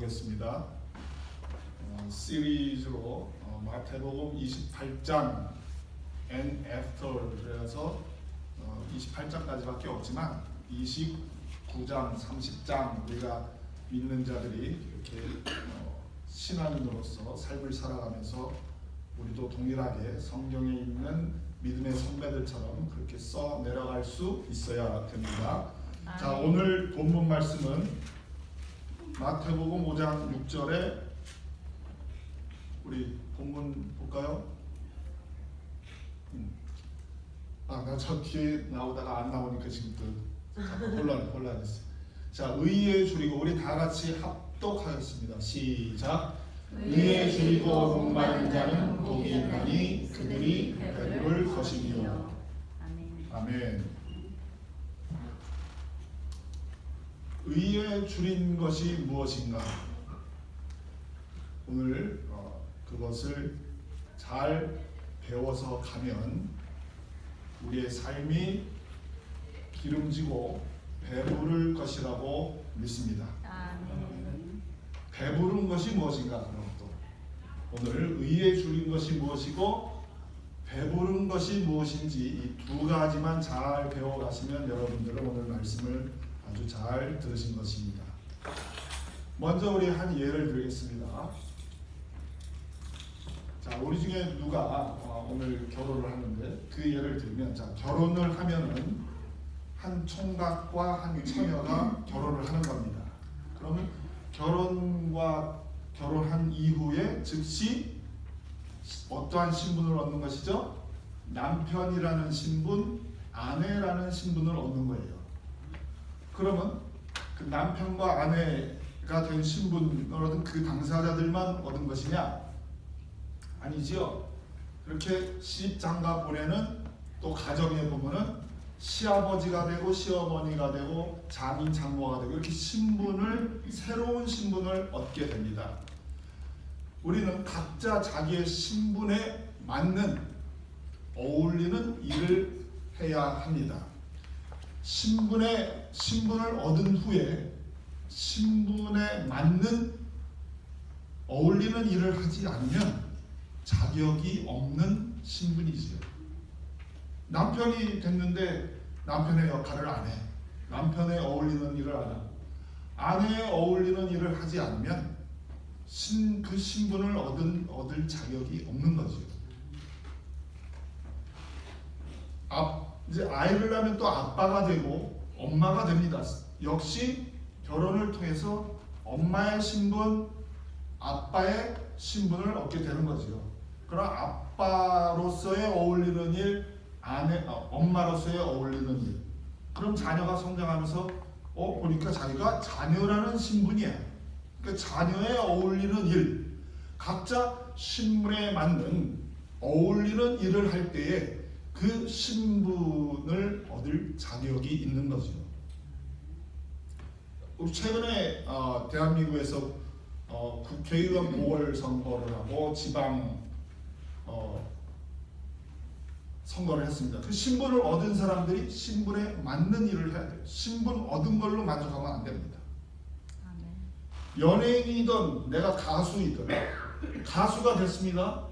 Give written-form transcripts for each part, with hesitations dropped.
보겠습니다. 시리즈로 마태복음 28장 and after 그래서 28장까지밖에 없지만 29장, 30장 우리가 믿는 자들이 이렇게 신앙인으로서 삶을 살아가면서 우리도 동일하게 성경에 있는 믿음의 선배들처럼 그렇게 써 내려갈 수 있어야 됩니다. 자, 오늘 본문 말씀은 마태복음 5장 6절에 우리 본문 볼까요? 나 저 뒤에 나오다가 안 나오니까 지금 또 혼란했어요. 자, 의에 줄이고 우리 다 같이 합독하겠습니다. 시작. 의에 줄이고 목마른 자는 복이 있나니 그들이 배부를 것이니요. 아멘. 의에 줄인 것이 무엇인가? 오늘 그것을 잘 배워서 가면 우리의 삶이 기름지고 배부를 것이라고 믿습니다. 배부른 것이 무엇인가? 그럼 또 오늘 의에 줄인 것이 무엇이고 배부른 것이 무엇인지 이 두 가지만 잘 배워가시면 여러분들은 오늘 말씀을 아주 잘 들으신 것입니다. 먼저 우리 한 예를 들겠습니다. 자, 우리 중에 누가 오늘 결혼을 하는데 그 예를 들면, 자, 결혼을 하면은 한 총각과 한 처녀가 결혼을 하는 겁니다. 그러면 결혼한 이후에 즉시 어떠한 신분을 얻는 것이죠? 남편이라는 신분, 아내라는 신분을 얻는 거예요. 그러면 그 남편과 아내가 된 신분을 얻은 그 당사자들만 얻은 것이냐? 아니지요. 그렇게 시집장가 보내는 또 가정에 보면은 시아버지가 되고 시어머니가 되고 장인 장모가 되고 이렇게 새로운 신분을 얻게 됩니다. 우리는 각자 자기의 신분에 맞는 어울리는 일을 해야 합니다. 신분을 얻은 후에 신분에 맞는 어울리는 일을 하지 않으면 자격이 없는 신분이지요. 남편이 됐는데 남편의 역할을 안 해. 남편에 어울리는 일을 안 하고 아내에 어울리는 일을 하지 않으면 그 신분을 얻을 자격이 없는 거지요. 이제 아이를 낳으면 또 아빠가 되고 엄마가 됩니다. 역시 결혼을 통해서 엄마의 신분, 아빠의 신분을 얻게 되는 거지요. 그럼 아빠로서의 어울리는 일, 엄마로서의 어울리는 일. 그럼 자녀가 성장하면서 보니까 자기가 자녀라는 신분이야. 그러니까 자녀에 어울리는 일, 각자 신분에 맞는 어울리는 일을 할 때에 그 신분을 얻을 자격이 있는 거죠. 우리 최근에 대한민국에서 국회의원 보궐선거를 하고 지방 선거를 했습니다. 그 신분을 얻은 사람들이 신분에 맞는 일을 해야 돼요. 신분 얻은 걸로 만족하면 안 됩니다. 연예인이든 내가 가수이든 가수가 됐습니다.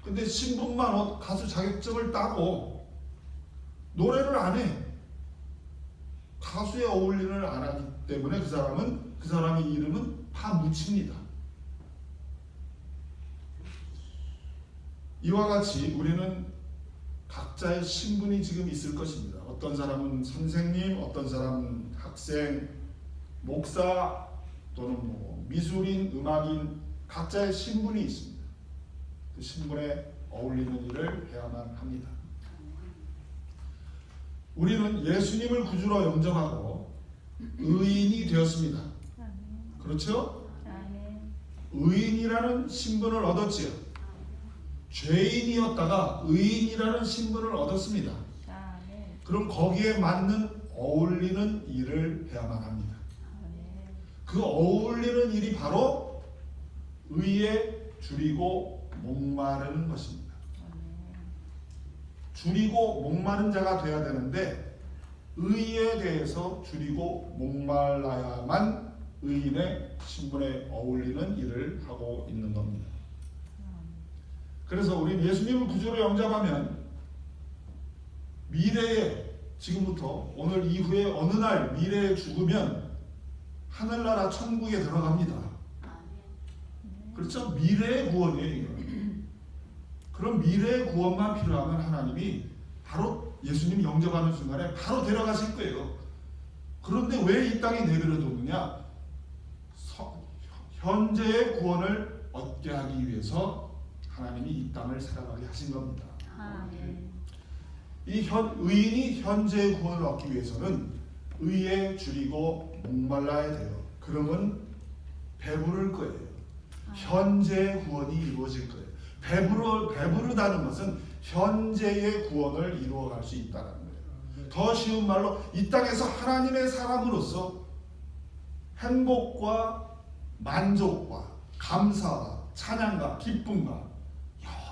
근데 신분만 가수 자격증을 따고 노래를 안 해. 가수에 어울리는 안 하기 때문에 그 사람의 이름은 다 묻힙니다. 이와 같이 우리는 각자의 신분이 지금 있을 것입니다. 어떤 사람은 선생님, 어떤 사람은 학생, 목사 또는 미술인, 음악인 각자의 신분이 있습니다. 그 신분에 어울리는 일을 해야만 합니다. 우리는 예수님을 구주로 영접하고 의인이 되었습니다. 그렇죠? 의인이라는 신분을 얻었지요. 죄인이었다가 의인이라는 신분을 얻었습니다. 그럼 거기에 맞는 어울리는 일을 해야만 합니다. 그 어울리는 일이 바로 의에 줄이고 목마르는 것입니다. 줄이고 목마른 자가 되어야 되는데 의에 대해서 줄이고 목말라야만 의인의 신분에 어울리는 일을 하고 있는 겁니다. 그래서 우리 예수님을 구주로 영접하면 미래에, 지금부터 오늘 이후에 어느 날 미래에 죽으면 하늘나라 천국에 들어갑니다. 그렇죠? 미래의 구원이에요. 이거. 그럼 미래의 구원만 필요하면 하나님이 바로 예수님 영접하는 순간에 바로 데려가실 거예요. 그런데 왜 이 땅에 내버려뒀느냐? 현재의 구원을 얻게 하기 위해서 하나님이 이 땅을 살아가게 하신 겁니다. 의인이 현재의 구원을 얻기 위해서는 의에 줄이고 목말라야 돼요. 그러면 배부를 거예요. 현재의 구원이 이루어질 거예요. 배부르다는 것은 현재의 구원을 이루어갈 수 있다는 거예요. 더 쉬운 말로 이 땅에서 하나님의 사람으로서 행복과 만족과 감사와 찬양과 기쁨과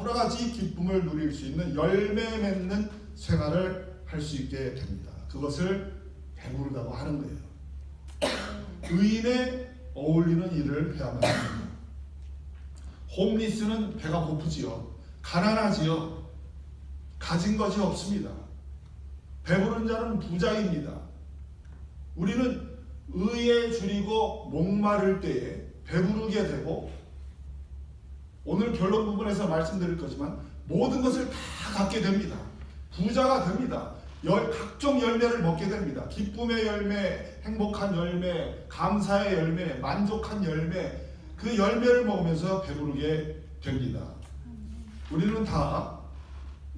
여러 가지 기쁨을 누릴 수 있는 열매 맺는 생활을 할 수 있게 됩니다. 그것을 배부르다고 하는 거예요. 의인에 어울리는 일을 해야만 합니다. 홈리스는 배가 고프지요. 가난하지요. 가진 것이 없습니다. 배부른 자는 부자입니다. 우리는 의에 줄이고 목마를 때에 배부르게 되고, 오늘 결론 부분에서 말씀드릴 거지만 모든 것을 다 갖게 됩니다. 부자가 됩니다. 각종 열매를 먹게 됩니다. 기쁨의 열매, 행복한 열매, 감사의 열매, 만족한 열매, 그 열매를 먹으면서 배부르게 됩니다. 우리는 다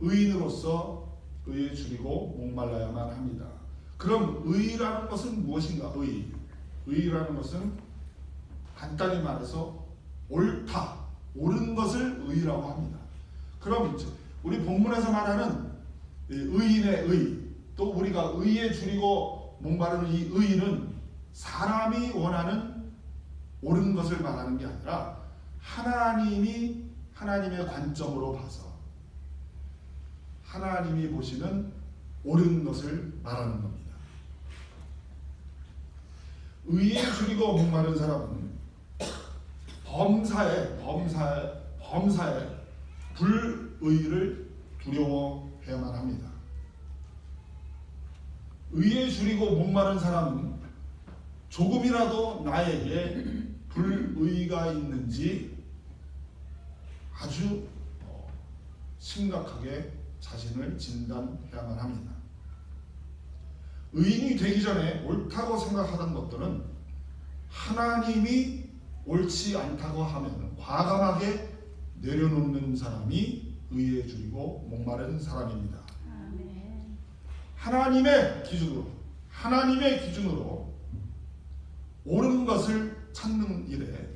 의인으로서 의에 줄이고 목말라야만 합니다. 그럼 의라는 것은 무엇인가? 의라는 것은 간단히 말해서 옳다, 옳은 것을 의라고 합니다. 그럼 이제 우리 본문에서 말하는 의인의 의, 또 우리가 의에 줄이고 목마르는 이 의는 사람이 원하는 옳은 것을 말하는 게 아니라 하나님의 관점으로 봐서 하나님이 보시는 옳은 것을 말하는 겁니다. 의에 줄이고 목마른 사람은 범사에 불의를 두려워해야만 합니다. 의에 줄이고 목마른 사람은 조금이라도 나에게 불의가 있는지 아주 심각하게 자신을 진단해야만 합니다. 의인이 되기 전에 옳다고 생각하던 것들은 하나님이 옳지 않다고 하면 과감하게 내려놓는 사람이 의에 줄이고 목마른 사람입니다. 하나님의 기준으로 옳은 것을 찾는 일에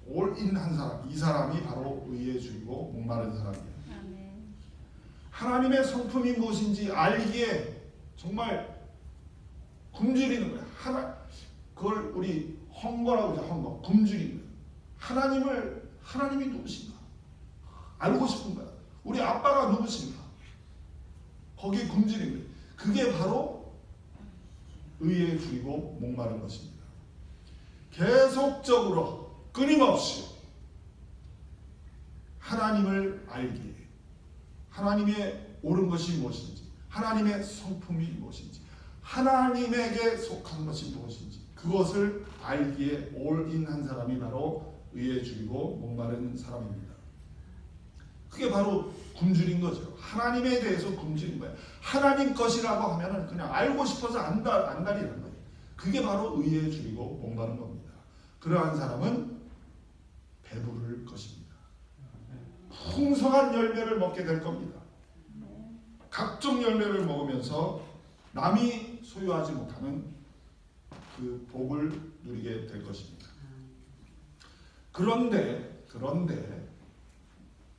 올인한 사람, 이 사람이 바로 의에 줄이고 목마른 사람입니다. 하나님의 성품이 무엇인지 알기에 정말 굶주리는 거야. 그걸 우리 헝거라고 하죠. 헝거, 굶주리는 거야. 하나님이 누구신가 알고 싶은 거야. 우리 아빠가 누구신가 거기에 굶주리는 거야. 그게 바로 의에 줄이고 목마른 것입니다. 계속적으로 끊임없이 하나님을 알기에, 하나님의 옳은 것이 무엇인지, 하나님의 성품이 무엇인지, 하나님에게 속한 것이 무엇인지 그것을 알기에 올인한 사람이 바로 의에 줄이고 목마른 사람입니다. 그게 바로 굶주린 거죠. 하나님에 대해서 굶주린 거예요. 하나님 것이라고 하면은 그냥 알고 싶어서 안달이라는 거예요. 그게 바로 의에 줄이고 목마른 겁니다. 그러한 사람은 배부를 것입니다. 풍성한 열매를 먹게 될 겁니다. 각종 열매를 먹으면서 남이 소유하지 못하는 그 복을 누리게 될 것입니다. 그런데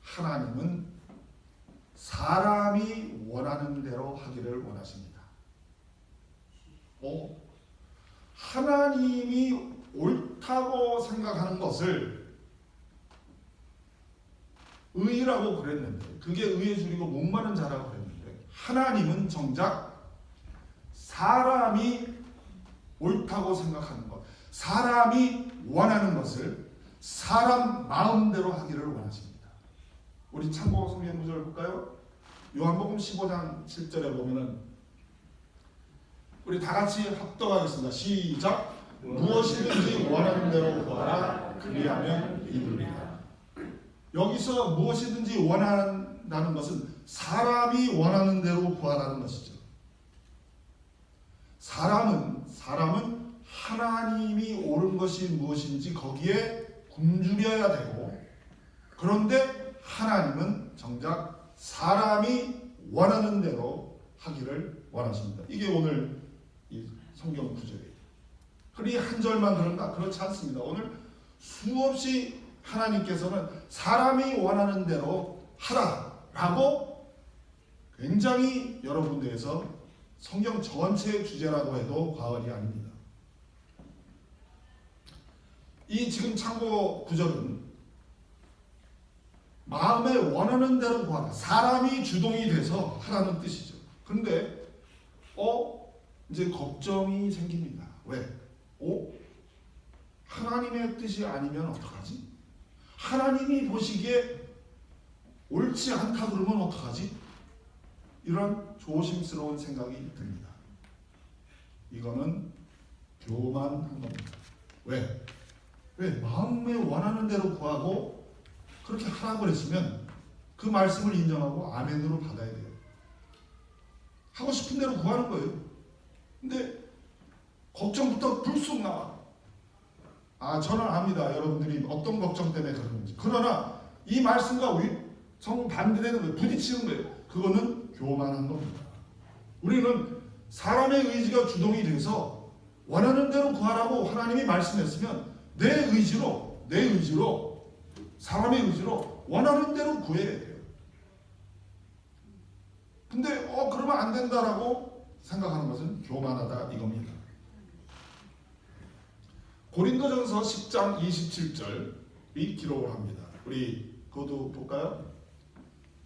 하나님은 사람이 원하는 대로 하기를 원하십니다. 하나님이 옳다고 생각하는 것을 의라고 그랬는데, 그게 의에 줄이고 목마른 자라고 그랬는데, 하나님은 정작 사람이 옳다고 생각하는 것, 사람이 원하는 것을 사람 마음대로 하기를 원하십니다. 우리 참고 성경 구절 볼까요? 요한복음 15장 7절에 보면은 우리 다 같이 합독하겠습니다. 시작. 무엇이든지 원하는 대로 구하라 그리하면 이루리라. 여기서 무엇이든지 원한다는 것은 사람이 원하는 대로 구하라는 것이죠. 사람은 하나님이 옳은 것이 무엇인지 거기에 굶주려야 되고, 그런데 하나님은 정작 사람이 원하는 대로 하기를 원하십니다. 이게 오늘 이 성경 구절이에요. 그러니 한 절만 그런가? 그렇지 않습니다. 오늘 수없이 하나님께서는 사람이 원하는 대로 하라라고 굉장히 여러 군데에서 성경 전체의 주제라고 해도 과언이 아닙니다. 이 지금 참고 구절은 마음에 원하는 대로 구하라, 사람이 주동이 돼서 하라는 뜻이죠. 그런데 이제 걱정이 생깁니다. 왜? 하나님의 뜻이 아니면 어떡하지? 하나님이 보시기에 옳지 않다 그러면 어떡하지? 이런 조심스러운 생각이 듭니다. 이거는 교만한 겁니다. 왜? 마음에 원하는 대로 구하고 그렇게 하라고 그랬으면 그 말씀을 인정하고 아멘으로 받아야 돼요. 하고 싶은 대로 구하는 거예요. 근데 걱정부터 불쑥 나와. 저는 압니다. 여러분들이 어떤 걱정 때문에 그러는지. 그러나 이 말씀과 정반대되는 거예요. 부딪히는 거예요. 그거는 교만한 겁니다. 우리는 사람의 의지가 주동이 돼서 원하는 대로 구하라고 하나님이 말씀했으면 내 의지로 사람의 의지로 원하는 대로 구해야 돼요. 근데 그러면 안 된다라고 생각하는 것은 교만하다 이겁니다. 고린도전서 10장 27절이 기록을 합니다. 우리 그것도 볼까요?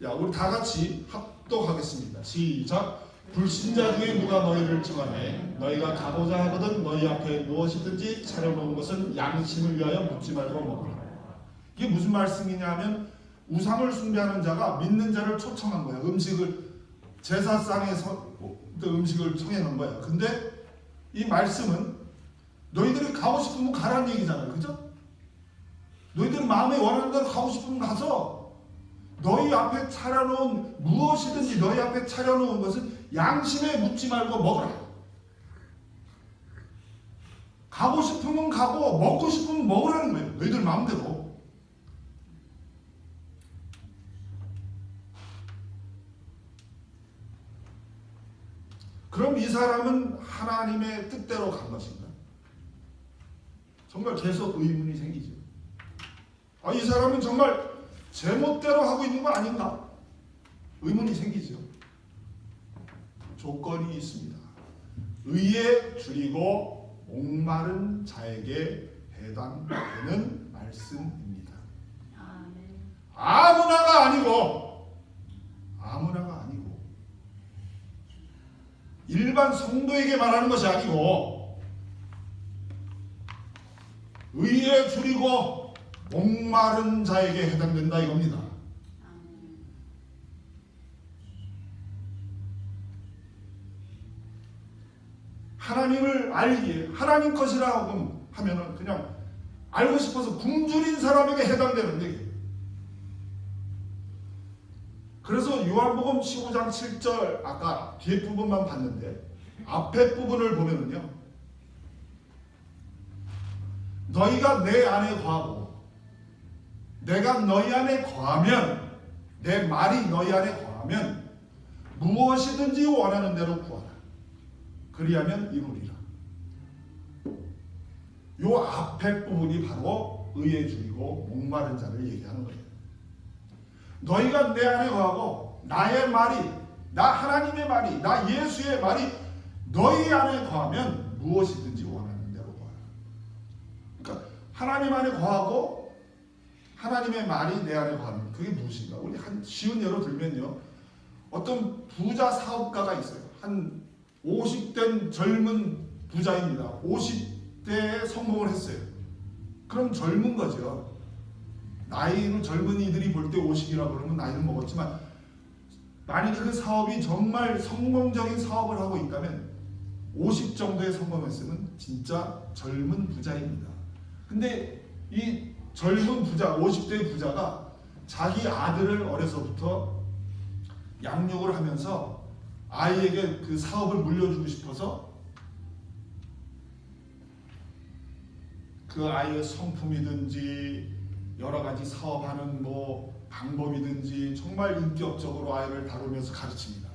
우리 다 같이 합독하겠습니다. 시작. 불신자 중에 누가 너희를 청하네 너희가 가고자 하거든 너희 앞에 무엇이든지 차려놓은 것은 양심을 위하여 묻지 말고 먹으라. 이게 무슨 말씀이냐면 우상을 숭배하는 자가 믿는 자를 초청한 거예요. 제사상에서 음식을 청해놓은 거예요. 근데 이 말씀은 너희들이 가고 싶으면 가라는 얘기잖아요. 그죠? 너희들이 마음에 원하는 대로 가고 싶으면 가서 너희 앞에 차려놓은 무엇이든지 너희 앞에 차려놓은 것은 양심에 묻지 말고 먹으라. 가고 싶으면 가고 먹고 싶으면 먹으라는 거예요. 너희들 마음대로. 그럼 이 사람은 하나님의 뜻대로 간 것인가? 정말 계속 의문이 생기죠. 이 사람은 정말 제멋대로 하고 있는 거 아닌가? 의문이 생기죠. 조건이 있습니다. 의에 줄이고 목마른 자에게 해당되는 말씀입니다. 아무나가 아니고 일반 성도에게 말하는 것이 아니고 의에 줄이고 목마른 자에게 해당된다 이겁니다. 하나님을 알기에 하나님 것이라고 하면은 그냥 알고 싶어서 굶주린 사람에게 해당되는 얘기예요. 그래서 요한복음 15장 7절 아까 뒤에 부분만 봤는데 앞에 부분을 보면은요, 너희가 내 안에 거하고 내가 너희 안에 거하면, 내 말이 너희 안에 거하면 무엇이든지 원하는 대로 구하라. 그리하면 이루리라. 요 앞에 부분이 바로 의에 줄이고 목마른 자를 얘기하는 거예요. 너희가 내 안에 거하고 나의 말이, 나 하나님의 말이, 나 예수의 말이 너희 안에 거하면 무엇이든지 원하는 대로 구하라. 그러니까 하나님 안에 거하고 하나님의 말이 내 안에 거하는, 그게 무엇인가? 우리 한 쉬운 예로 들면요, 어떤 부자 사업가가 있어요. 한 50된 젊은 부자입니다. 50대에 성공을 했어요. 그럼 젊은 거죠. 나이로 젊은이들이 볼 때 50이라고 그러면 나이는 먹었지만 만약에 그 사업이 정말 성공적인 사업을 하고 있다면 50 정도에 성공했으면 진짜 젊은 부자입니다. 근데 이 젊은 부자, 50대 부자가 자기 아들을 어려서부터 양육을 하면서 아이에게 그 사업을 물려주고 싶어서 그 아이의 성품이든지 여러 가지 사업하는 방법이든지 정말 인격적으로 아이를 다루면서 가르칩니다.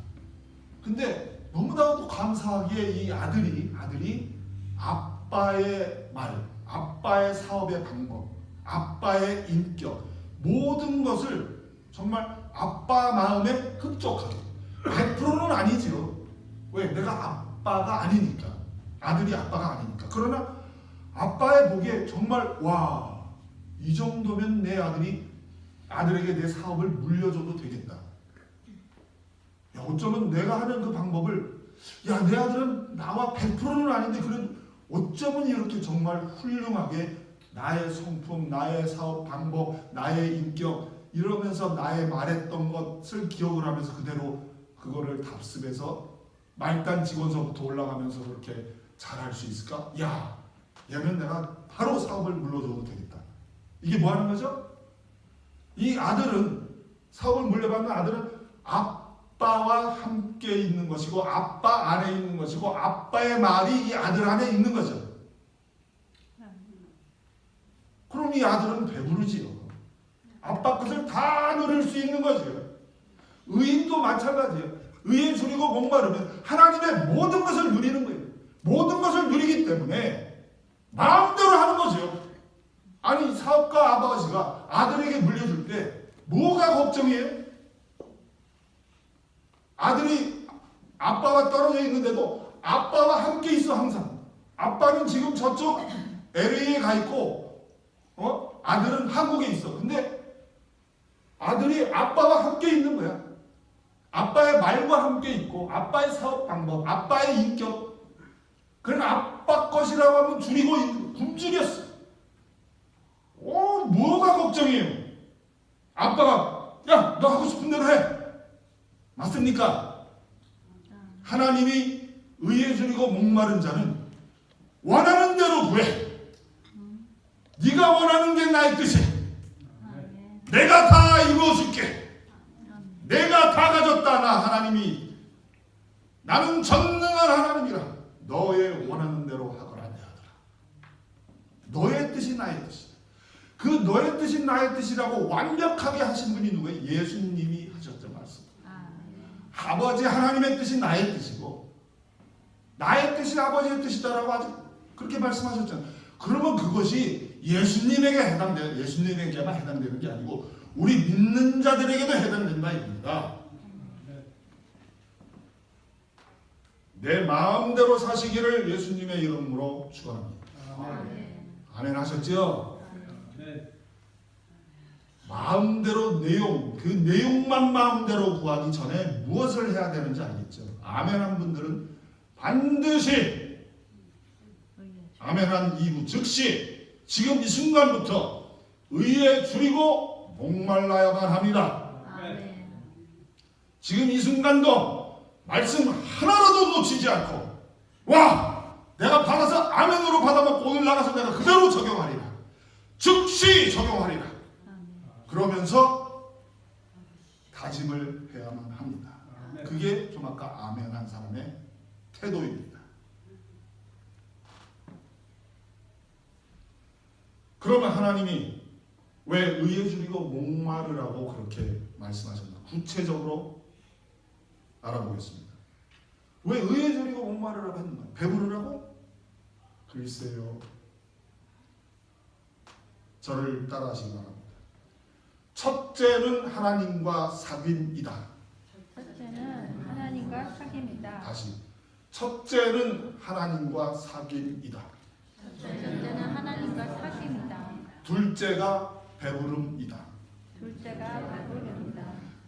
근데 너무나도 감사하기에 이 아들이 아빠의 말, 아빠의 사업의 방법, 아빠의 인격 모든 것을 정말 아빠 마음에 흡족하게 100%는 아니지요. 왜? 내가 아빠가 아니니까. 아들이 아빠가 아니니까. 그러나 아빠의 보기에 정말 와, 이 정도면 내 아들에게 내 사업을 물려줘도 되겠다. 야, 어쩌면 내가 하는 그 방법을 야, 내 아들은 나와 100%는 아닌데 그래도 어쩌면 이렇게 정말 훌륭하게 나의 성품, 나의 사업 방법, 나의 인격 이러면서 나의 말했던 것을 기억을 하면서 그대로 그거를 답습해서 말단 직원서부터 올라가면서 그렇게 잘할 수 있을까? 야, 얘는 내가 바로 사업을 물려줘도 되겠다. 이게 뭐 하는 거죠? 이 아들은 사업을 물려받는 아들은 아빠와 함께 있는 것이고 아빠 안에 있는 것이고 아빠의 말이 이 아들 안에 있는 거죠. 그럼 이 아들은 배부르지요. 아빠 것을 다 누릴 수 있는 거죠. 의인도 마찬가지예요. 의에 줄이고 목마르면 하나님의 모든 것을 누리는 거예요. 모든 것을 누리기 때문에 마음대로 하는 거죠. 아니 사업가 아버지가 아들에게 물려줄 때 뭐가 걱정이에요? 아들이 아빠와 떨어져 있는데도 아빠와 함께 있어 항상. 아빠는 지금 저쪽 LA에 가 있고 아들은 한국에 있어. 근데 아들이 아빠와 함께 있는 거야. 아빠의 말과 함께 있고 아빠의 사업 방법, 아빠의 인격. 그런 아빠 것이라고 하면 줄이고 굶주렸어. 뭐가 걱정이에요? 아빠가 야, 너 하고 싶은 대로 해. 맞습니까? 하나님이 의에 줄이고 목마른 자는 원하는 대로 구해. 네가 원하는 게 나의 뜻이야. 내가 다 이루어줄게. 내가 다 가졌다. 나 하나님이. 나는 전능한 하나님이라. 너의 원하는 대로 하거라 내 아들아. 너의 뜻이 나의 뜻이다. 그 너의 뜻이 나의 뜻이라고 완벽하게 하신 분이 누구예요? 예수님이 하셨던 말씀. 아버지 하나님의 뜻이 나의 뜻이고 나의 뜻이 아버지의 뜻이다라고 아직 그렇게 말씀하셨잖아요. 그러면 그것이 예수님에게만 해당되는 게 아니고 우리 믿는 자들에게도 해당된다 이겁니다. 내 마음대로 사시기를 예수님의 이름으로 축원합니다. 아멘 하셨죠? 마음대로 그 내용만 마음대로 구하기 전에 무엇을 해야 되는지 알겠죠? 아멘한 분들은 반드시 아멘한 이후 즉시 지금 이 순간부터 의에 줄이고 목말라야만 합니다. 지금 이 순간도 말씀 하나라도 놓치지 않고 와 내가 받아서 아멘으로 받아먹고 오늘 나가서 내가 그대로 적용하리라. 즉시 적용하리라. 그러면서 다짐을 해야만 합니다. 그게 좀 아까 아멘한 사람의 태도입니다. 그러면 하나님이 왜 의에 줄이고 목마르라고 그렇게 말씀하셨나? 구체적으로 알아보겠습니다. 왜 의에 줄이고 목마르라고 했는가? 배부르라고? 글쎄요. 저를 따라하시기 바랍니다. 첫째는 하나님과 사귐이다. 첫째는 하나님과 사귐이다. 다시. 첫째는 하나님과 사귐이다. 첫째는 하나님과 사귐이다. 둘째가 배부름이다. 둘째가 배부름이다.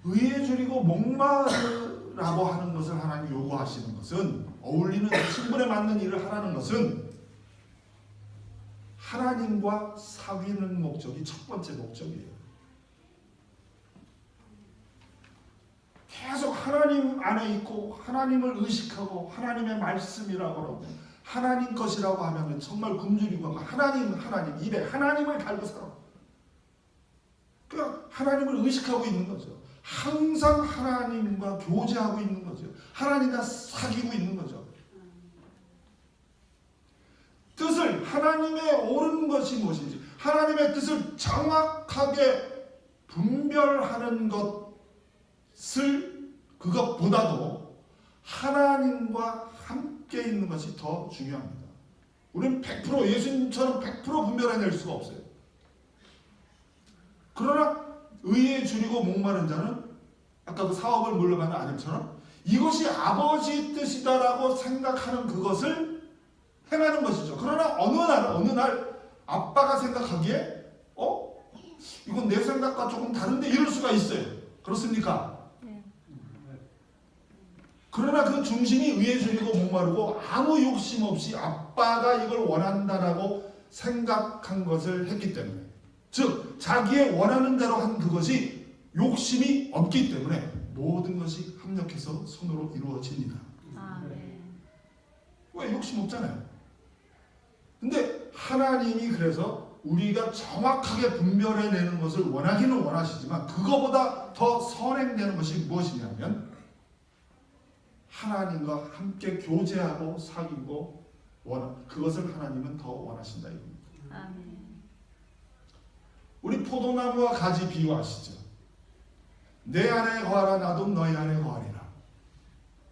의에 줄이고 목마르라고 하는 것을 하나님 요구하시는 것은 어울리는 신분에 맞는 일을 하라는 것은 하나님과 사귀는 목적이 첫 번째 목적이에요. 계속 하나님 안에 있고 하나님을 의식하고 하나님의 말씀이라고 하고 하나님 것이라고 하면 정말 굶주리고 하나님 입에 하나님을 달고 살아. 그러니까 하나님을 의식하고 있는 거죠. 항상 하나님과 교제하고 있는 거죠. 하나님과 사귀고 있는 거죠. 뜻을 하나님의 옳은 것이 무엇인지 하나님의 뜻을 정확하게 분별하는 것을 그것보다도 하나님과 함께 있는 것이 더 중요합니다. 우리는 100% 예수님처럼 100% 분별해낼 수가 없어요. 그러나 의에 줄이고 목마른 자는 아까 그 사업을 물러가는 아들처럼 이것이 아버지 뜻이다라고 생각하는 그것을 행하는 것이죠. 그러나 어느 날 아빠가 생각하기에 이건 내 생각과 조금 다른데 이럴 수가 있어요. 그렇습니까? 네. 그러나 그 중심이 의에 줄이고 목마르고 아무 욕심 없이 아빠가 이걸 원한다라고 생각한 것을 했기 때문에 즉 자기의 원하는 대로 한 그것이 욕심이 없기 때문에 모든 것이 합력해서 손으로 이루어집니다. 아, 네. 왜 욕심 없잖아요. 근데 하나님이 그래서 우리가 정확하게 분별해내는 것을 원하기는 원하시지만 그거보다 더 선행되는 것이 무엇이냐면 하나님과 함께 교제하고 사귀고 그것을 하나님은 더 원하신다 이겁니다. 아멘. 우리 포도나무와 가지 비유하시죠. 내 안에 거하라 나도 너희 안에 거하리라.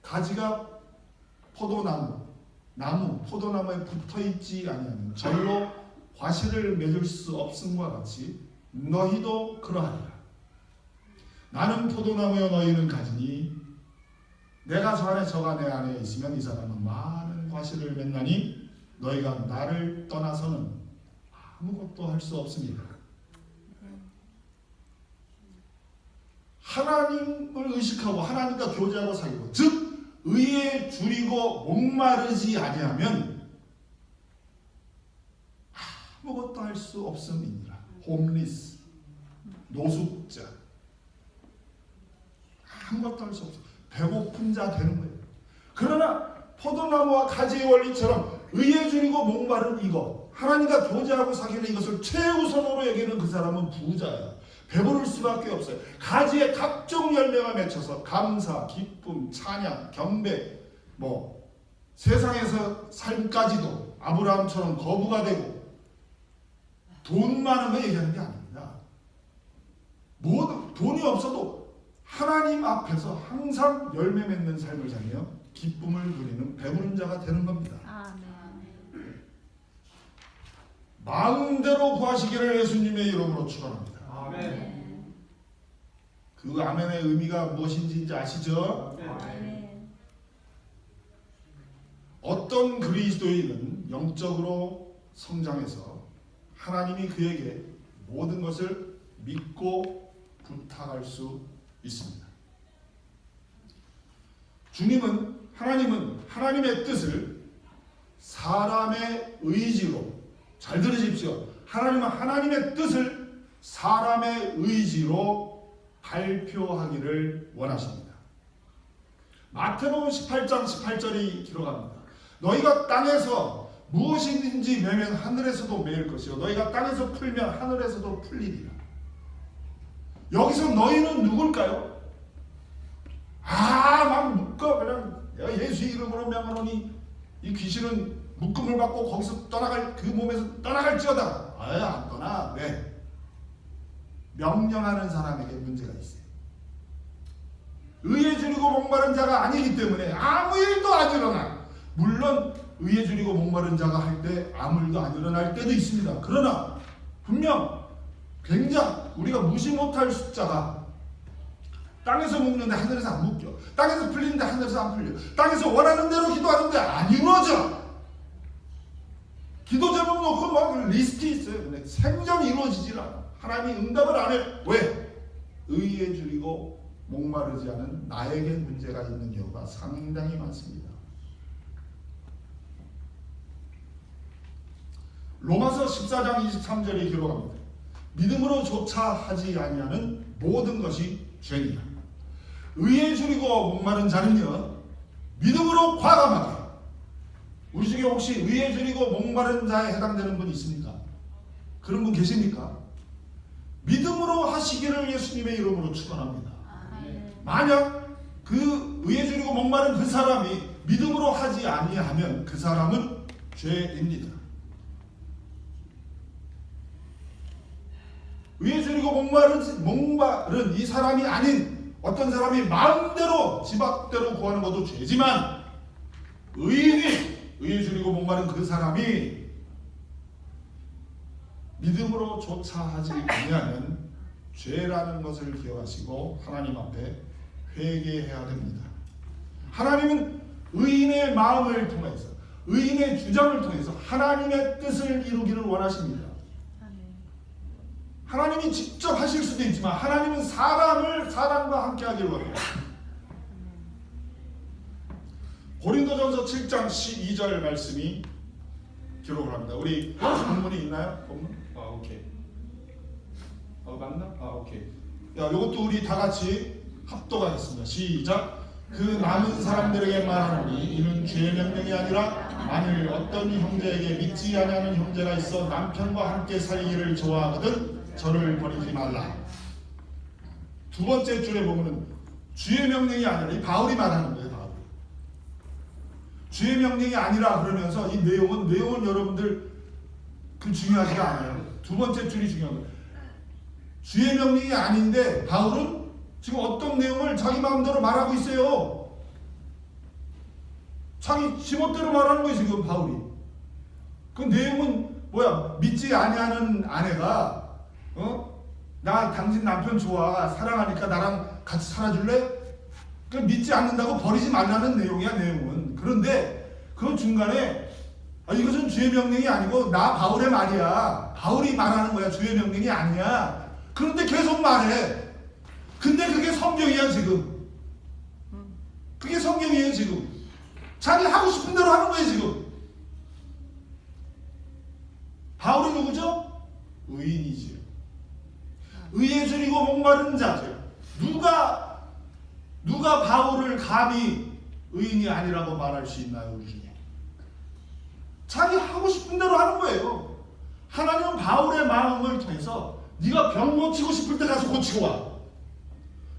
가지가 포도나무에 붙어있지 아니하면 절로 과실을 맺을 수 없음과 같이 너희도 그러하리라. 나는 포도나무여 너희는 가지니 내가 저 안에 저가 내 안에 있으면 이 사람은 많은 과실을 맺나니 너희가 나를 떠나서는 아무것도 할 수 없습니다. 하나님을 의식하고 하나님과 교제하고 사귀고 즉 의에 줄이고 목마르지 아니하면 아무것도 할 수 없음이니라. 홈리스 노숙자 아무것도 할 수 없어. 배고픈 자 되는 거예요. 그러나 포도나무와 가지의 원리처럼 의에 줄이고 목마른 이것 하나님과 교제하고 사귀는 이것을 최우선으로 여기는 그 사람은 부자예요. 배부를 수밖에 없어요. 가지에 각종 열매가 맺혀서 감사, 기쁨, 찬양, 경배 세상에서 삶까지도 아브라함처럼 거부가 되고 돈 많은 거 얘기하는 게 아닙니다. 돈이 없어도 하나님 앞에서 항상 열매 맺는 삶을 살며 기쁨을 누리는 배부른 자가 되는 겁니다. 아멘. 마음대로 구하시기를 예수님의 이름으로 축원합니다. 아멘. 그 아멘의 의미가 무엇인지 이제 아시죠? 아멘. 어떤 그리스도인은 영적으로 성장해서 하나님이 그에게 모든 것을 믿고 부탁할 수 있습니다. 하나님은 하나님의 뜻을 사람의 의지로 잘 들으십시오. 하나님은 하나님의 뜻을 사람의 의지로 발표하기를 원하십니다. 마태복음 18장 18절이 기록합니다. 너희가 땅에서 무엇이든지 매면 하늘에서도 매일 것이요 너희가 땅에서 풀면 하늘에서도 풀리리라. 여기서 너희는 누굴까요? 막 묶어 그냥 내가 예수의 이름으로 명하노니 이 귀신은 묶음을 받고 거기서 떠나갈 그 몸에서 떠나갈지어다. 안 떠나. 왜? 명령하는 사람에게 문제가 있어요. 의에 줄이고 목마른 자가 아니기 때문에 아무 일도 안 일어나. 물론 의에 줄이고 목마른 자가 할 때 아무 일도 안 일어날 때도 있습니다. 그러나 분명 굉장히 우리가 무시 못할 숫자가 땅에서 묶는데 하늘에서 안 묶여. 땅에서 풀리는데 하늘에서 안 풀려. 땅에서 원하는 대로 기도하는데 안 이루어져. 기도 제목 놓고 막 리스트 있어요. 근데 생전 이루어지질 않아. 하나님이 응답을 안 해. 왜? 의에 줄이고 목마르지 않은 나에게 문제가 있는 경우가 상당히 많습니다. 로마서 14장 23절에 기록합니다. 믿음으로 조차 하지 아니하는 모든 것이 죄니라. 의에 줄이고 목마른 자는요 믿음으로 과감하게. 우리 중에 혹시 의에 줄이고 목마른 자에 해당되는 분 있습니까? 그런 분 계십니까? 믿음으로 하시기를 예수님의 이름으로 축원합니다. 만약 그 의에 줄이고 목마른 그 사람이 믿음으로 하지 아니하면 그 사람은 죄입니다. 의에 줄이고 목마른 이 사람이 아닌 어떤 사람이 마음대로 지박대로 구하는 것도 죄지만, 의인이 의에 줄이고 목마른 그 사람이 믿음으로 조차 하지 아니하면 죄라는 것을 기억하시고 하나님 앞에 회개해야 됩니다. 하나님은 의인의 마음을 통해서, 의인의 주장을 통해서 하나님의 뜻을 이루기를 원하십니다. 하나님이 직접 하실 수도 있지만 하나님은 사람과 함께 하기를 원합니다. 고린도전서 7장 12절 말씀이 기록을 합니다. 우리 본문이 있나요? 본문? 오케이. 맞나? 오케이. 야, 이것도 우리 다 같이 합독하겠습니다. 시작. 그 남은 사람들에게 말하노니 이는 죄의 명령이 아니라 만일 어떤 형제에게 믿지 아니하는 형제가 있어 남편과 함께 살기를 좋아하거든 저를 버리지 말라. 두 번째 줄에 보면은 주의 명령이 아니라, 이 바울이 말하는 거예요. 바울. 주의 명령이 아니라 그러면서 이 내용은 여러분들 그 중요하지가 않아요. 두 번째 줄이 중요한 거예요. 주의 명령이 아닌데 바울은 지금 어떤 내용을 자기 마음대로 말하고 있어요. 자기 지멋대로 말하는 거예요 지금 바울이. 그 내용은 뭐야? 믿지 아니하는 아내가 나 당신 남편 좋아, 사랑하니까 나랑 같이 살아줄래? 그 믿지 않는다고 버리지 말라는 내용이야 내용은. 그런데 그 중간에 이것은 주의 명령이 아니고 나 바울의 말이야, 바울이 말하는 거야, 주의 명령이 아니야. 그런데 계속 말해. 근데 그게 성경이야 지금. 그게 성경이에요 지금. 자기 하고 싶은 대로 하는 거예요 지금. 바울이 누구죠? 의인이지요. 의에 줄이고 목마른 자죠. 누가 바울을 감히 의인이 아니라고 말할 수 있나요? 우리 중에. 자기 하고 싶은 대로 하는 거예요. 하나님은 바울의 마음을 통해서 네가 병 고치고 싶을 때 가서 고치고 와.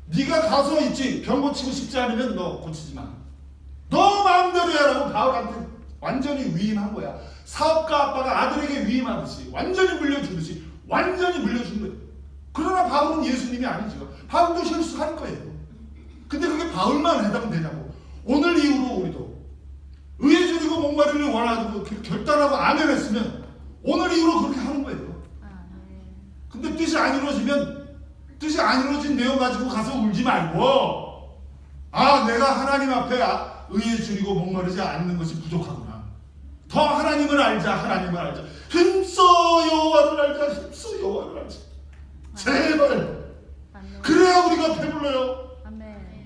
네가 가서 있지, 병 고치고 싶지 않으면 너 고치지 마. 너 마음대로 해라고 바울한테 완전히 위임한 거야. 사업가 아빠가 아들에게 위임하듯이 완전히 물려주듯이 완전히 물려준 거예요. 그러나 바울은 예수님이 아니죠. 바울도 실수할 거예요. 근데 그게 바울만 해당되냐고. 오늘 이후로 우리도 의에 줄이고 목마르기를 원하고 결단하고 아멘 했으면 오늘 이후로 그렇게 하는 거예요. 근데 뜻이 안 이루어진 내용 가지고 가서 울지 말고, 내가 하나님 앞에 의에 줄이고 목마르지 않는 것이 부족하구나. 더 하나님을 알자. 힘써 여호와를 알자. 제발. 그래야 우리가 배불러요.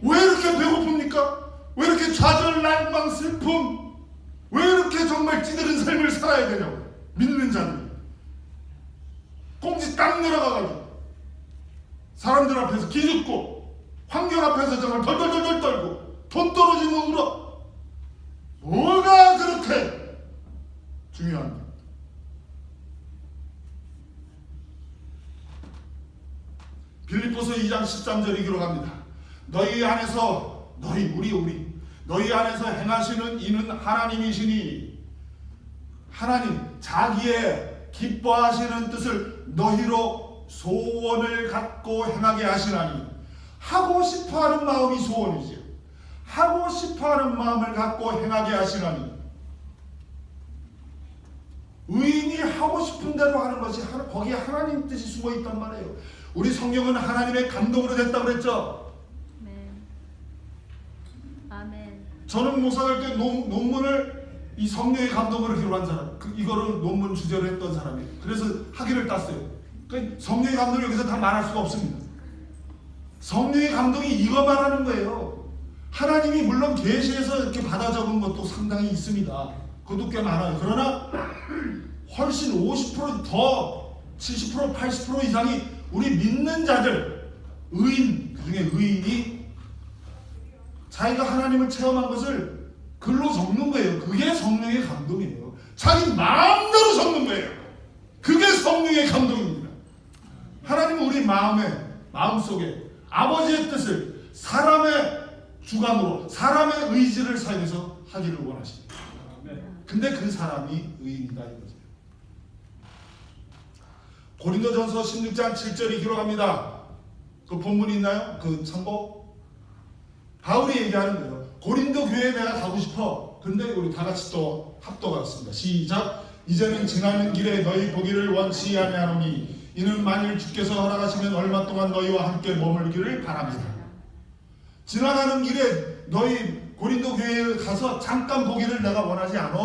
왜 이렇게 배고픕니까? 왜 이렇게 좌절, 낭망, 슬픔, 왜 이렇게 정말 찌들은 삶을 살아야 되냐고. 믿는 자들 꽁지 딱 내려가가지고 사람들 앞에서 기죽고 환경 앞에서 정말 덜덜덜 떨고 돈 떨어지면 울어. 뭐가 그렇게 중요한가? 빌립보서 2장 13절이 기록합니다. 너희 안에서 너희 안에서 행하시는 이는 하나님이시니 하나님 자기의 기뻐하시는 뜻을 너희로 소원을 갖고 행하게 하시나니. 하고 싶어하는 마음이 소원이지요. 하고 싶어하는 마음을 갖고 행하게 하시나니. 의인이 하고 싶은 대로 하는 것이 거기에 하나님 뜻이 숨어 있단 말이에요. 우리 성경은 하나님의 감동으로 됐다고 그랬죠. 아멘. 저는 목사할 때 논문을 이 성령의 감동으로 기록한 사람, 이거를 논문 주제로 했던 사람이에요. 그래서 학위를 땄어요. 그러니까 성령의 감동을 여기서 다 말할 수가 없습니다. 성령의 감동이 이거 말하는 거예요. 하나님이 물론 계시에서 이렇게 받아 적은 것도 상당히 있습니다. 그것도 꽤 많아요. 그러나 훨씬 50%더 70% 80% 이상이 우리 믿는 자들 의인 그중에 의인이 자기가 하나님을 체험한 것을 글로 적는 거예요. 그게 성령의 감동이에요. 자기 마음대로 적는 거예요. 그게 성령의 감동입니다. 하나님은 우리 마음속에 아버지의 뜻을 사람의 주관으로 사람의 의지를 사용해서 하기를 원하십니다. 근데 그 사람이 의인이다 이거죠. 고린도전서 16장 7절이 기록합니다. 그 본문이 있나요? 그 참고 바울이 얘기하는 거예요. 고린도 교회에 내가 가고 싶어. 근데 우리 다 같이 또 합독하겠습니다. 시작. 이제는 지나는 길에 너희 보기를 원치 아니하노니 이는 만일 주께서 허락하시면 얼마 동안 너희와 함께 머물기를 바랍니다. 지나가는 길에 너희 고린도 교회에 가서 잠깐 보기를 내가 원하지 않아.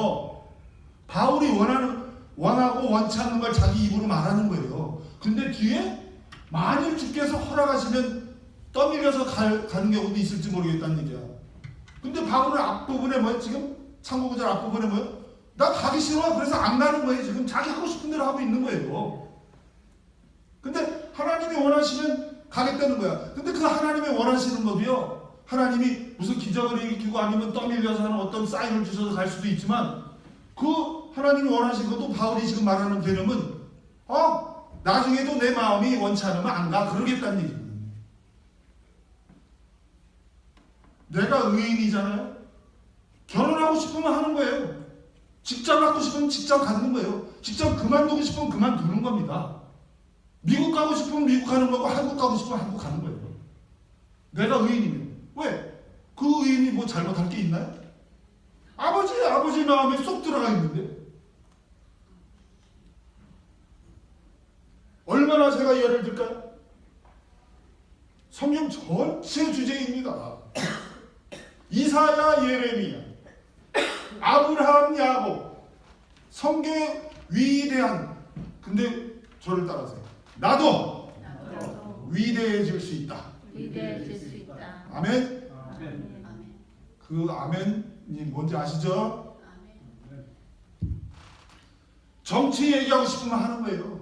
바울이 원하고 원치 않는 걸 자기 입으로 말하는 거예요. 근데 뒤에 만일 주께서 허락하시면 떠밀려서 가는 경우도 있을지 모르겠다는 얘기야. 근데 바울은 앞부분에 뭐야? 지금 참고구절 앞부분에 뭐야? 나 가기 싫어. 그래서 안 가는 거예요. 지금 자기 하고 싶은 대로 하고 있는 거예요. 근데 하나님이 원하시면 가겠다는 거야. 근데 그 하나님이 원하시는 것도요. 하나님이 무슨 기적을 일으키고 아니면 떠밀려서 하는 어떤 사인을 주셔서 갈 수도 있지만 그 하나님이 원하신 것도 바울이 지금 말하는 개념은 나중에도 내 마음이 원치 않으면 안 가. 그러겠다는 얘기입니다. 내가 의인이잖아요. 결혼하고 싶으면 하는 거예요. 직장 갖고 싶으면 직장 갖는 거예요. 직장 그만두고 싶으면 그만두는 겁니다. 미국 가고 싶으면 미국 가는 거고 한국 가고 싶으면 한국 가는 거예요. 내가 의인이면. 왜? 그 의인이 뭐 잘못할 게 있나요? 아버지 마음에 쏙 들어가 있는데 얼마나 제가 예를 들까요? 성경 전체 주제입니다. 이사야, 예레미야, 아브라함, 야곱, 성경의 위대한. 근데 저를 따라하세요. 나도 위대해질 수 있다. 위대해질 수 있다. 아멘. 아멘. 그 아멘이 뭔지 아시죠? 아멘. 정치 얘기하고 싶으면 하는 거예요.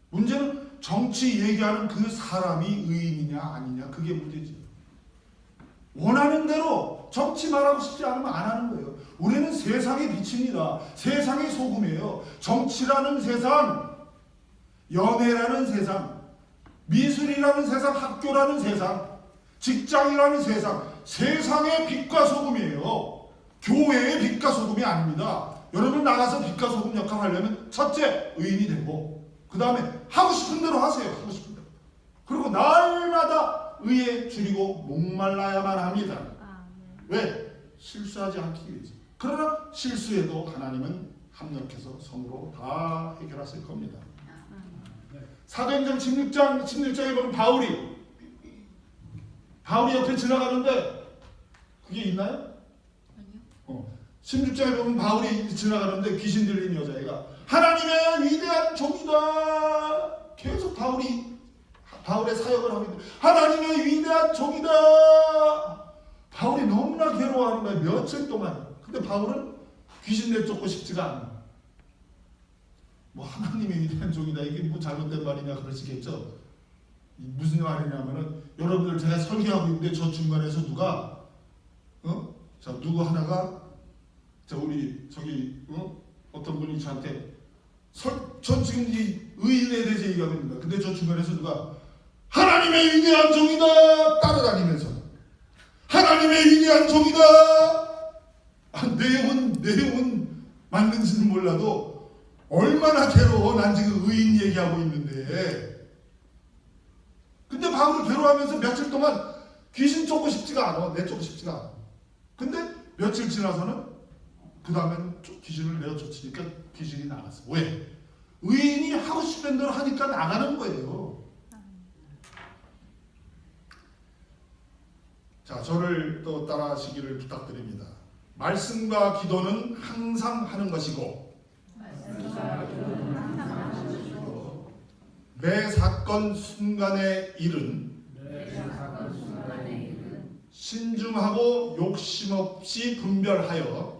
문제는 정치 얘기하는 그 사람이 의인이냐 아니냐 그게 문제지. 원하는 대로 정치 말하고 싶지 않으면 안 하는 거예요. 우리는 세상의 빛입니다. 세상의 소금이에요. 정치라는 세상, 연애라는 세상, 미술이라는 세상, 학교라는 세상, 직장이라는 세상, 세상의 빛과 소금이에요. 교회의 빛과 소금이 아닙니다. 여러분 나가서 빛과 소금 역할을 하려면 첫째 의인이 되고 그 다음에 하고 싶은 대로 하세요. 하고 싶은 대로. 그리고 날마다 의에 줄이고 목말라야만 합니다. 왜? 실수하지 않기 위해서. 그러나 실수해도 하나님은 합력해서 성으로 다 해결하실 겁니다. 사도행전 16장에 보면 바울이 옆에 지나가는데 그게 있나요? 아니요. 16장에 보면 바울이 지나가는데 귀신 들린 여자애가 하나님의 위대한 종이다. 계속 바울의 사역을 하고 있는데 하나님의 위대한 종이다. 바울이 너무나 괴로워하는 거야. 며칠 동안. 근데 바울은 귀신 내쫓고 싶지가 않아. 뭐 하나님의 위대한 종이다. 이게 뭐 잘못된 말이냐 그러시겠죠. 무슨 말이냐면은 여러분들 제가 설교하고 있는데 저 중간에서 누가 누구 하나가 우리 어떤 분이 저한테 전 지금 이 의인에 대해서 얘기하고 있는 거야. 근데 저 중간에서 누가 하나님의 위대한 종이다 따라다니면서 하나님의 위대한 종이다. 내용은 맞는지는 몰라도 얼마나 괴로워. 난 지금 의인 얘기하고 있는데. 근데 바울이 괴로워하면서 며칠 동안 귀신 쫓고 싶지가 않아. 내쫓고 싶지가 않아. 근데 며칠 지나서는 그 다음에는 귀신을 내쫓으니까 귀신이 나갔어. 왜? 의인이 하고 싶은 대로 하니까 나가는 거예요. 자, 저를 또 따라하시기를 부탁드립니다. 말씀과 기도는 항상 하는 것이고 매 사건 순간의 일은 신중하고 욕심 없이 분별하여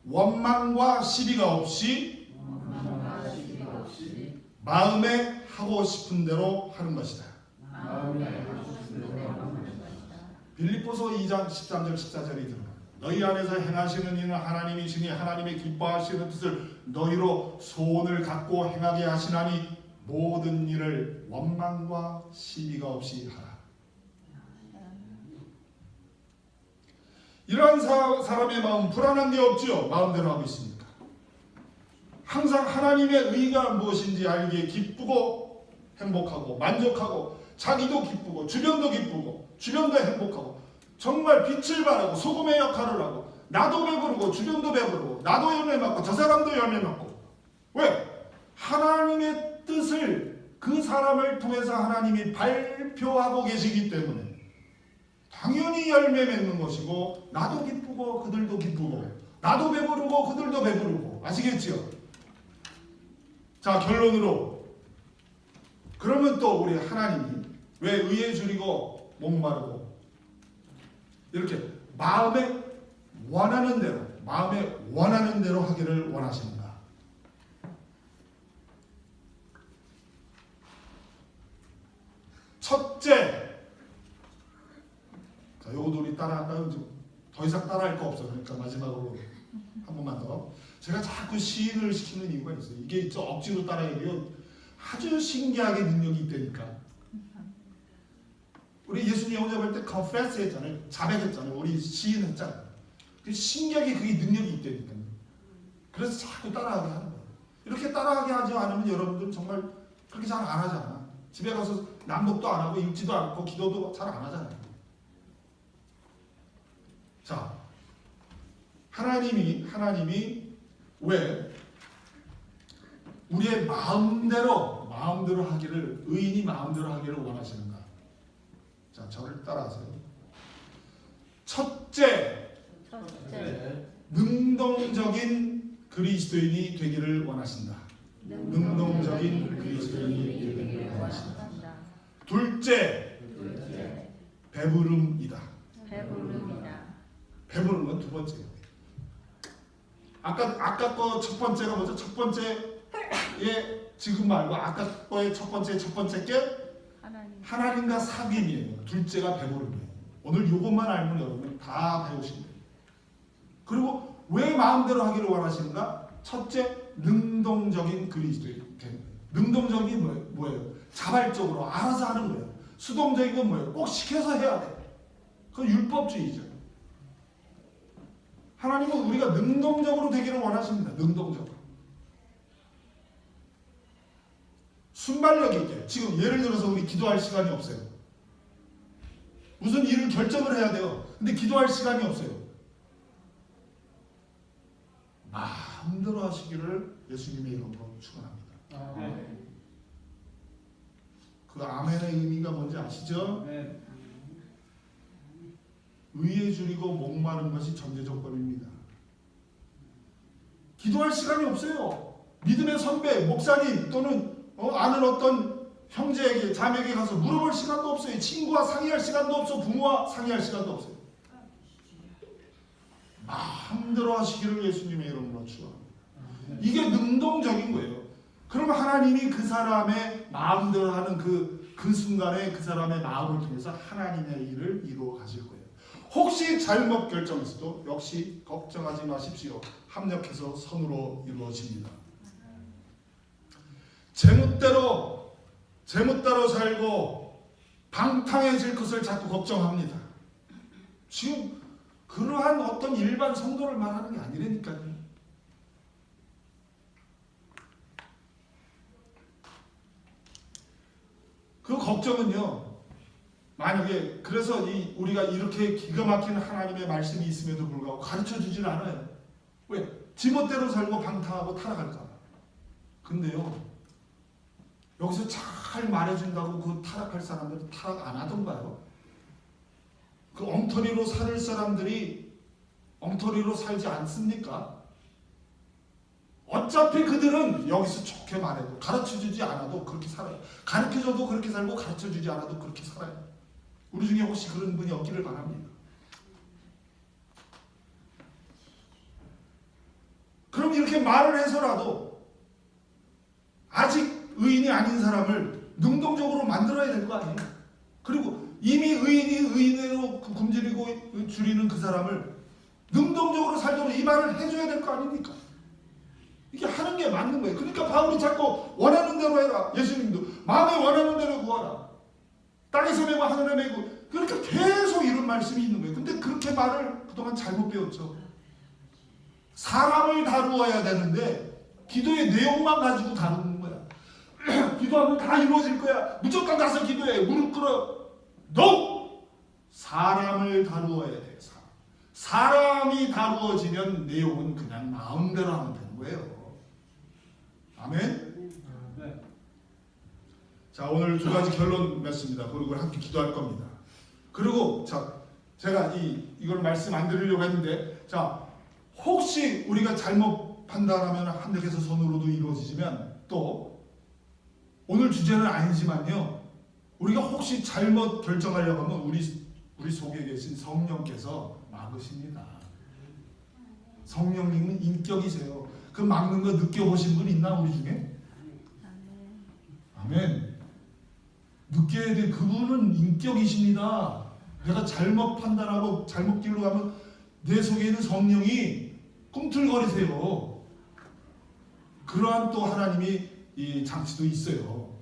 원망과 시비가 없이 원망과 시비가 없이 마음에 하고 싶은 대로 하는 것이다. 마음에 하고 싶은 대로 하는 것이다. 빌립보서 2장 13절 14절이 들어. 너희 안에서 행하시는 이는 하나님이시니 하나님의 기뻐하시는 뜻을 너희로 소원을 갖고 행하게 하시나니 모든 일을 원망과 시비가 없이 하라. 이러한 사람의 마음 불안한 게 없지요. 마음대로 하고 있으니까. 항상 하나님의 의가 무엇인지 알기에 기쁘고 행복하고 만족하고 자기도 기쁘고 주변도 기쁘고 주변도 행복하고 정말 빛을 발하고 소금의 역할을 하고 나도 배부르고 주변도 배부르고 나도 열매 맞고 저 사람도 열매 맞고. 왜? 하나님의 뜻을 그 사람을 통해서 하나님이 발표하고 계시기 때문에 당연히 열매 맺는 것이고 나도 기쁘고 그들도 기쁘고 나도 배부르고 그들도 배부르고. 아시겠지요? 자, 결론으로 그러면 또 우리 하나님이 왜 의에 줄이고 목마르고 이렇게 마음에 원하는 대로 하기를 원하시는가? 첫째, 자, 요것도 우리 따라할까요? 더 이상 따라할 거 없어. 그러니까 마지막으로 한 번만 더. 제가 자꾸 시인을 시키는 이유가 있어요. 이게 억지로 따라야 돼요. 아주 신기하게 능력이 있다니까. 우리 예수님 혼자 볼 때 confess 했잖아요. 자백했잖아요. 우리 시인 했잖아요. 신기하게 그게 능력이 있다니까요. 그래서 자꾸 따라하게 하는 거예요. 이렇게 따라하게 하지 않으면 여러분들 정말 그렇게 잘 안 하잖아. 집에 가서 낭독도 안 하고 읽지도 않고 기도도 잘 안 하잖아요. 자, 하나님이 왜 우리의 마음대로 하기를, 의인이 마음대로 하기를 원하시는가? 자, 저를 따라하세요. 첫째, 능동적인 그리스도인이 되기를 원하신다. 능동적인 그리스도인이 되기를 원하신다. 둘째, 배부름이다. 배부른 건 두 번째예요. 아까 거 첫 번째가 뭐죠? 첫 번째에 지금 말고 아까 거의 첫 번째 게 하나님과 사귐이에요. 둘째가 배부름이에요. 오늘 이것만 알면 여러분 다 배우신 거예요. 그리고 왜 마음대로 하기를 원하시는가? 첫째, 능동적인 그리스도인. 능동적인 게 뭐예요? 자발적으로 알아서 하는 거예요. 수동적인 건 뭐예요? 꼭 시켜서 해야 돼. 그건 율법주의죠. 하나님은 우리가 능동적으로 되기를 원하십니다. 능동적으로. 순발력 있게. 지금 예를 들어서 우리 기도할 시간이 없어요. 무슨 일을 결정을 해야 돼요. 근데 기도할 시간이 없어요. 마음대로 하시기를 예수님의 이름으로 축원합니다. 그 아멘의 의미가 뭔지 아시죠? 네. 의에 줄이고 목마른 것이 전제 조건입니다. 기도할 시간이 없어요. 믿음의 선배, 목사님 또는 아는 어떤 형제에게, 자매에게 가서 물어볼 시간도 없어요. 친구와 상의할 시간도 없어. 부모와 상의할 시간도 없어요. 마음대로 하시기를 예수님의 이름으로 축원합니다. 이게 능동적인 거예요. 그러면 하나님이 그 사람의 마음대로 하는 그 순간에 그 사람의 마음을 통해서 하나님의 일을 이루어 가실 거예요. 혹시 잘못 결정했어도 역시 걱정하지 마십시오. 합력해서 선으로 이루어집니다. 제멋대로 살고 방탕해질 것을 자꾸 걱정합니다. 지금 그러한 어떤 일반 성도를 말하는 게 아니라니까요. 그 걱정은요. 만약에 그래서 우리가 이렇게 기가 막힌 하나님의 말씀이 있음에도 불구하고 가르쳐주질 않아요. 왜? 지멋대로 살고 방탕하고 타락할까 봐. 근데요. 여기서 잘 말해준다고 그 타락할 사람들은 타락 안 하던가요? 그 엉터리로 살 사람들이 엉터리로 살지 않습니까? 어차피 그들은 여기서 좋게 말해도 가르쳐주지 않아도 그렇게 살아요. 가르쳐줘도 그렇게 살고 가르쳐주지 않아도 그렇게 살아요. 우리 중에 혹시 그런 분이 없기를 바랍니다. 이렇게 말을 해서라도 아직 의인이 아닌 사람을 능동적으로 만들어야 될 거 아니에요. 그리고 이미 의인이 의인으로 굶주리고 줄이는 그 사람을 능동적으로 살도록 이 말을 해줘야 될 거 아닙니까? 이게 하는 게 맞는 거예요. 그러니까 바울이 자꾸 원하는 대로 해라. 예수님도 마음에 원하는 대로 구하라. 땅에서 메고 하늘에 메고 그러니까 계속 이런 말씀이 있는 거예요. 근데 그렇게 말을 그동안 잘못 배웠죠. 사람을 다루어야 되는데 기도의 내용만 가지고 다루는 거야. 기도하면 다 이루어질 거야. 무조건 가서 기도해. 무릎 꿇어. No! 사람을 다루어야 돼. 사람이 다루어지면 내용은 그냥 마음대로 하면 되는 거예요. 아멘? 자, 오늘 두 가지 결론 맺습니다. 그리고 함께 기도할 겁니다. 그리고 자, 제가 이걸 말씀 안 드리려고 했는데, 자, 혹시 우리가 잘못 판단하면 하늘에서 손으로도 이루어지지만 또 오늘 주제는 아니지만요, 우리가 혹시 잘못 결정하려고 하면 우리 속에 계신 성령께서 막으십니다. 성령님은 인격이세요. 그 막는 거 느껴보신 분 있나 우리 중에? 아멘. 느껴야 돼. 그분은 인격이십니다. 내가 잘못 판단하고 잘못 길로 가면 내 속에 있는 성령이 꿈틀거리세요. 그러한 또 하나님이 이 장치도 있어요.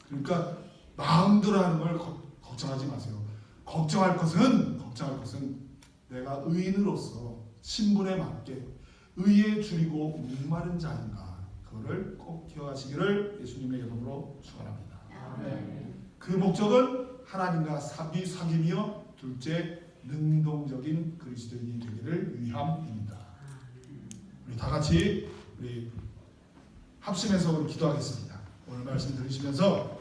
그러니까 마음대로 하는 걸 걱정하지 마세요. 걱정할 것은 내가 의인으로서 신분에 맞게 의에 줄이고 목마른 자인가, 그거를 꼭 기억하시기를 예수님의 이름으로 축원합니다. 그 목적은 하나님과 사귐이요, 둘째 능동적인 그리스도인이 되기를 위함입니다. 우리 다 같이 우리 합심해서 우리 기도하겠습니다. 오늘 말씀 들으시면서